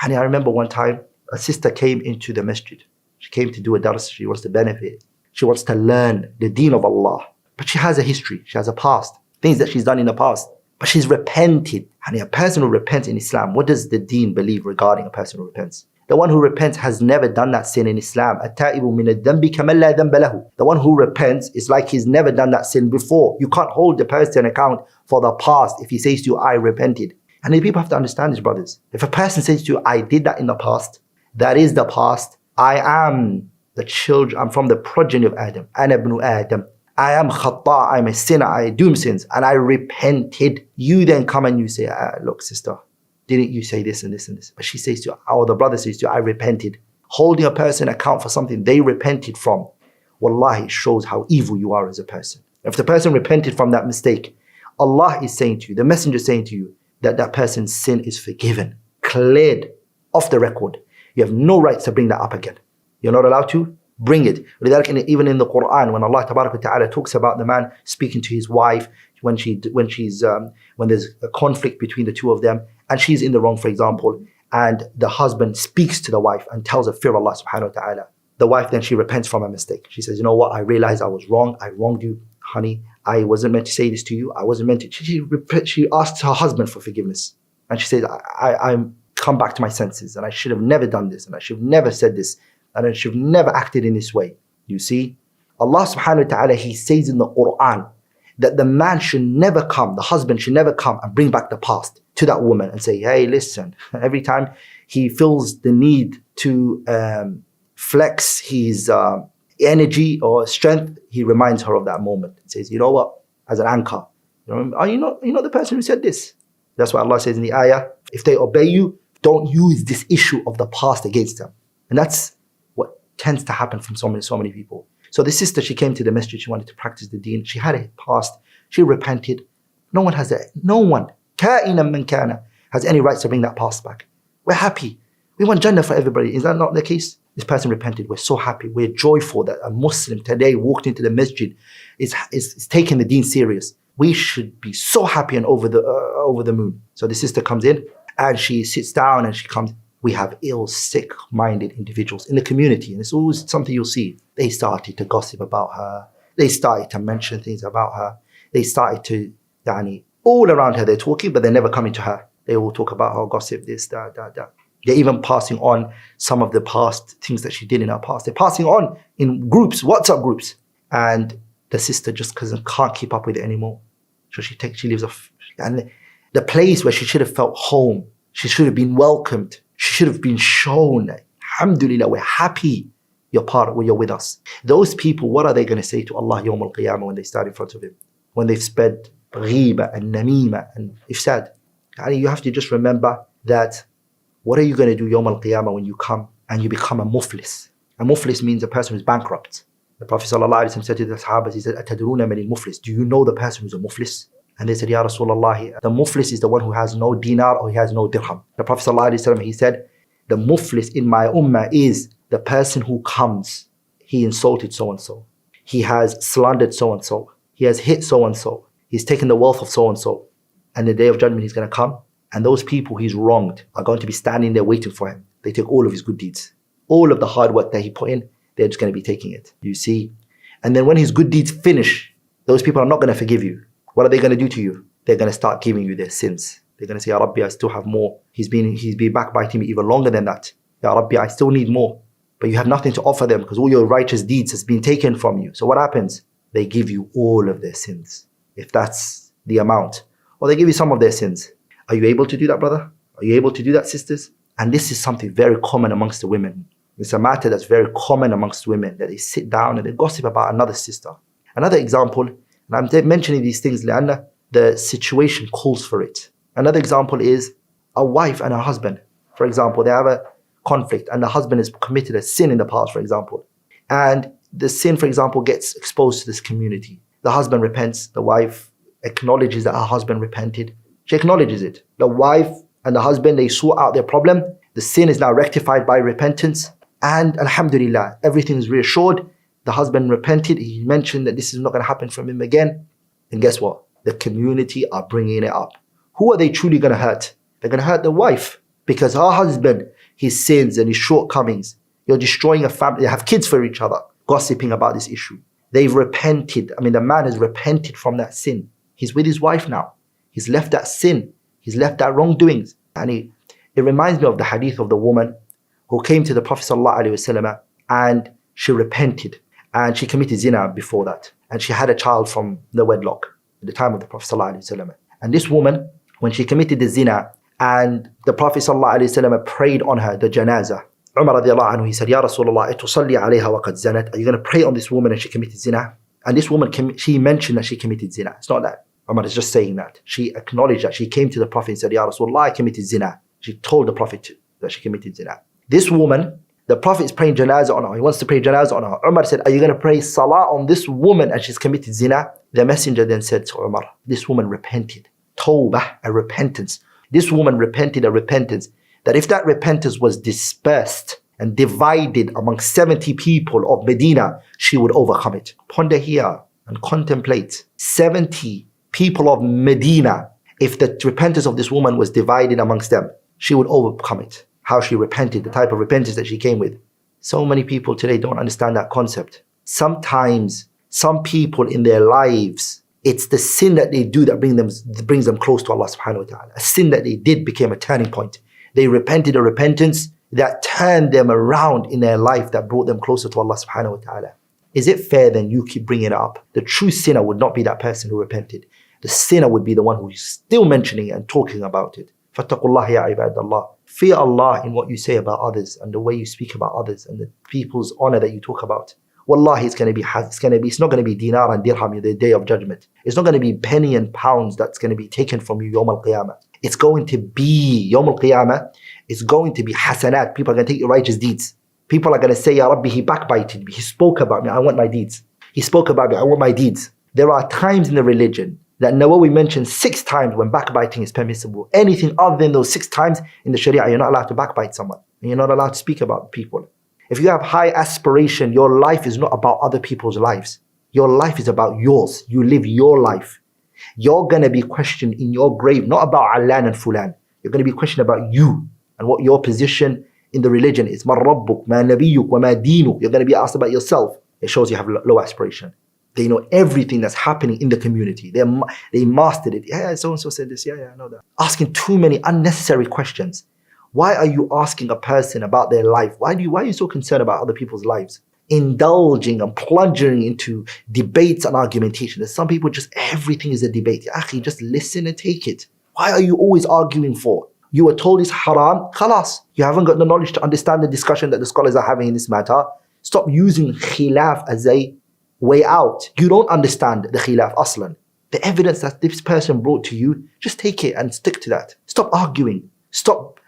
And I remember one time, a sister came into the masjid. She came to do a dars. She wants to benefit. She wants to learn the deen of Allah. But she has a history. She has a past. Things that she's done in the past. But she's repented. And a person who repents in Islam, what does the deen believe regarding a person who repents? The one who repents has never done that sin in Islam. التائب من الذنب كمن لا ذنب له. The one who repents is like he's never done that sin before. You can't hold the person account for the past if he says to you, I repented. And the people have to understand this, brothers. If a person says to you, I did that in the past, that is the past. I am the children, I'm from the progeny of Adam. أنا ابن Adam. I am khata, I'm a sinner, I do sins, and I repented. You then come and you say, look, sister, didn't you say this and this and this? But she says to you, or the brother says to you, I repented. Holding a person account for something they repented from, wallahi, it shows how evil you are as a person. If the person repented from that mistake, Allah is saying to you, the messenger is saying to you, that that person's sin is forgiven, cleared off the record. You have no rights to bring that up again. You're not allowed to bring it. Even in the Quran, when Allah Ta'ala talks about the man speaking to his wife, when there's a conflict between the two of them, and she's in the wrong, for example, and the husband speaks to the wife and tells her, fear Allah Subhanahu Wa Ta'ala. The wife then, she repents from her mistake. She says, you know what, I realized I was wrong. I wronged you, honey. I wasn't meant to say this to you. I wasn't meant to. She asked her husband for forgiveness. And she says, I'm come back to my senses, and I should have never done this, and I should have never said this, and I should have never acted in this way. You see, Allah Subhanahu Wa Ta'ala, He says in the Quran that the man should never come, the husband should never come and bring back the past to that woman and say, hey, listen, every time he feels the need to flex his energy or strength, he reminds her of that moment and says, you know what, as an anchor, are you not the person who said this? That's why Allah says in the ayah, if they obey you, don't use this issue of the past against them. And that's what tends to happen from so many people. So the sister, she came to the masjid, she wanted to practice the deen. She had a past, she repented. No one, كائنا من كان, has any rights to bring that past back. We're happy. We want Jannah for everybody. Is that not the case? This person repented. We're so happy. We're joyful that a Muslim today walked into the masjid, is taking the deen serious. We should be so happy and over the moon. So the sister comes in and she sits down and she comes. We have ill, sick-minded individuals in the community, and it's always something you'll see. They started to gossip about her. They started to mention things about her. They started to, all around her, they're talking, but they're never coming to her. They all talk about her, gossip, this, that. They're even passing on some of the past things that she did in her past. They're passing on in groups, WhatsApp groups. And the sister just can't keep up with it anymore. So she leaves off. And the place where she should have felt home, she should have been welcomed, she should have been shown, alhamdulillah, we're happy you're with us. Those people, what are they going to say to Allah Yawm al-Qiyamah when they stand in front of Him? When they've spread ghiba and namima and ifsad. You have to just remember that, what are you going to do Yawm al-Qiyamah when you come and you become a muflis? A muflis means a person who's bankrupt. The Prophet ﷺ said to the Sahabas, he said, أَتَدْرُونَ مَنِ الْمُفْلِس? Do you know the person who's a muflis? And they said, Ya Rasulullah, the muflis is the one who has no dinar or he has no dirham. The Prophet ﷺ, he said, the muflis in my ummah is the person who comes, he insulted so-and-so. He has slandered so-and-so. He has hit so-and-so. He's taken the wealth of so-and-so. And the day of judgment, he's going to come. And those people he's wronged are going to be standing there waiting for him. They take all of his good deeds. All of the hard work that he put in, they're just going to be taking it. You see? And then when his good deeds finish, those people are not going to forgive you. What are they going to do to you? They're going to start giving you their sins. They're going to say, Ya Rabbi, I still have more. He's been backbiting me even longer than that. Ya Rabbi, I still need more. But you have nothing to offer them because all your righteous deeds has been taken from you. So what happens? They give you all of their sins, if that's the amount. Or they give you some of their sins. Are you able to do that, brother? Are you able to do that, sisters? And this is something very common amongst the women. It's a matter that's very common amongst women, that they sit down and they gossip about another sister. Another example, and I'm mentioning these things, لأن the situation calls for it. Another example is a wife and a husband. For example, they have a conflict and the husband has committed a sin in the past, for example. And the sin, for example, gets exposed to this community. The husband repents, the wife acknowledges that her husband repented. She acknowledges it. The wife and the husband, they sort out their problem. The sin is now rectified by repentance. And alhamdulillah, everything is reassured. The husband repented. He mentioned that this is not going to happen from him again. And guess what? The community are bringing it up. Who are they truly going to hurt? They're going to hurt the wife. because her husband, his sins and his shortcomings, you're destroying a family. They have kids for each other, gossiping about this issue. They've repented. The man has repented from that sin. He's with his wife now. He's left that sin. He's left that wrongdoings. And it reminds me of the hadith of the woman who came to the Prophet ﷺ and she repented. And she committed zina before that. And she had a child from the wedlock at the time of the Prophet ﷺ. And this woman, when she committed the zina, and the Prophet ﷺ prayed on her, the janazah. Umar radiallahu anhu, he said, Ya Rasulullah, tusalli alayha wa qad zanat. Are you going to pray on this woman and she committed zina? And this woman, she mentioned that she committed zina. It's not that. Umar is just saying that. She acknowledged that. She came to the Prophet and said, Ya Rasulullah, I committed zina. She told the Prophet that she committed zina. This woman, the Prophet is praying janazah on her. He wants to pray janazah on her. Umar said, are you going to pray salah on this woman and she's committed zina? The messenger then said to Umar, this woman repented. Tawbah, a repentance. This woman repented a repentance that if that repentance was dispersed and divided among 70 people of Medina, she would overcome it. Ponder here and contemplate. 70 people of Medina, if the repentance of this woman was divided amongst them, she would overcome it. How she repented, the type of repentance that she came with. So many people today don't understand that concept. Sometimes, some people in their lives, it's the sin that they do that brings them close to Allah subhanahu wa ta'ala. A sin that they did became a turning point. They repented a repentance that turned them around in their life, that brought them closer to Allah subhanahu wa ta'ala. Is it fair then you keep bringing it up? The true sinner would not be that person who repented. The sinner would be the one who is still mentioning it and talking about it. فَاتَّقُوا اللَّهَ يَا عِبَادَ اللَّهِ. Fear Allah in what you say about others and the way you speak about others and the people's honor that you talk about. Wallahi, it's not going to be dinar and dirham in the day of judgment. It's not going to be penny and pounds that's going to be taken from you yawm al-qiyamah. It's going to be yawm al-qiyamah. It's going to be hasanat. People are going to take your righteous deeds. People are going to say, Ya Rabbi, he backbited me. He spoke about me. I want my deeds. He spoke about me. I want my deeds. There are times in the religion that Nawawi mentioned 6 times when backbiting is permissible. Anything other than those 6 times in the Sharia, you're not allowed to backbite someone. And you're not allowed to speak about people. If you have high aspiration, your life is not about other people's lives. Your life is about yours. You live your life. You're going to be questioned in your grave, not about Alan and Fulan. You're going to be questioned about you and what your position in the religion is. Ma rabbuk, ma nabiyyuk, wa ma deenu. You're going to be asked about yourself. It shows you have low aspiration. They know everything that's happening in the community. They mastered it. Yeah, so-and-so said this. Yeah, I know that. Asking too many unnecessary questions. Why are you asking a person about their life? Why are you so concerned about other people's lives? Indulging and plunging into debates and argumentation. There's some people just everything is a debate. Akhi, just listen and take it. Why are you always arguing for? You were told it's haram, khalas. You haven't got the knowledge to understand the discussion that the scholars are having in this matter. Stop using khilaf as a way out. You don't understand the khilaf aslan. The evidence that this person brought to you, just take it and stick to that. Stop arguing. Stop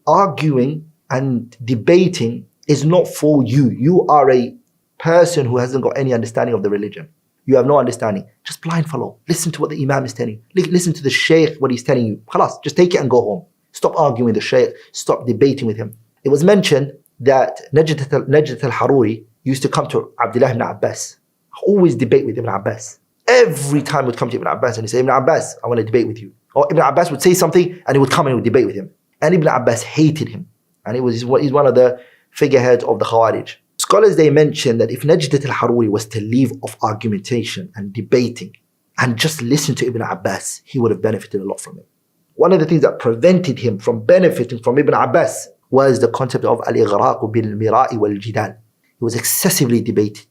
arguing and debating is not for you. You are a person who hasn't got any understanding of the religion. You have no understanding. Just blind follow. Listen to what the Imam is telling you. Listen to the Shaykh, what he's telling you. Khalas, just take it and go home. Stop arguing with the Shaykh. Stop debating with him. It was mentioned that Najd al-Haruri used to come to Abdullah ibn Abbas. Always debate with Ibn Abbas. Every time would come to Ibn Abbas and he'd say, Ibn Abbas, I want to debate with you. Or Ibn Abbas would say something and he would come and he would debate with him. And Ibn Abbas hated him. And he's one of the figureheads of the Khawarij. Scholars, they mention that if Najd al-Haruri was to leave off argumentation and debating and just listen to Ibn Abbas, he would have benefited a lot from it. One of the things that prevented him from benefiting from Ibn Abbas was the concept of al-ighraq bil-mira'i wal-jidal. He was excessively debated.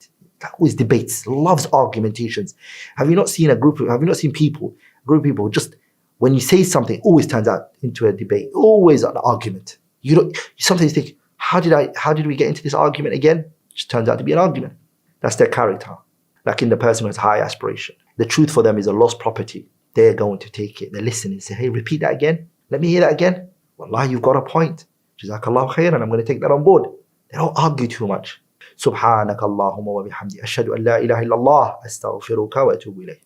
Always debates, loves argumentations. Have you not seen people just, when you say something, always turns out into a debate, always an argument. You sometimes think, how did we get into this argument again? It just turns out to be an argument. That's their character. Like in the person who has high aspiration. The truth for them is a lost property. They're going to take it. They're listening. Say, hey, repeat that again. Let me hear that again. Wallah, you've got a point. Jazakallahu khairan. I'm going to take that on board. They don't argue too much. سبحانك اللهم وبحمدك أشهد أن لا إله إلا الله أستغفرك وأتوب إليك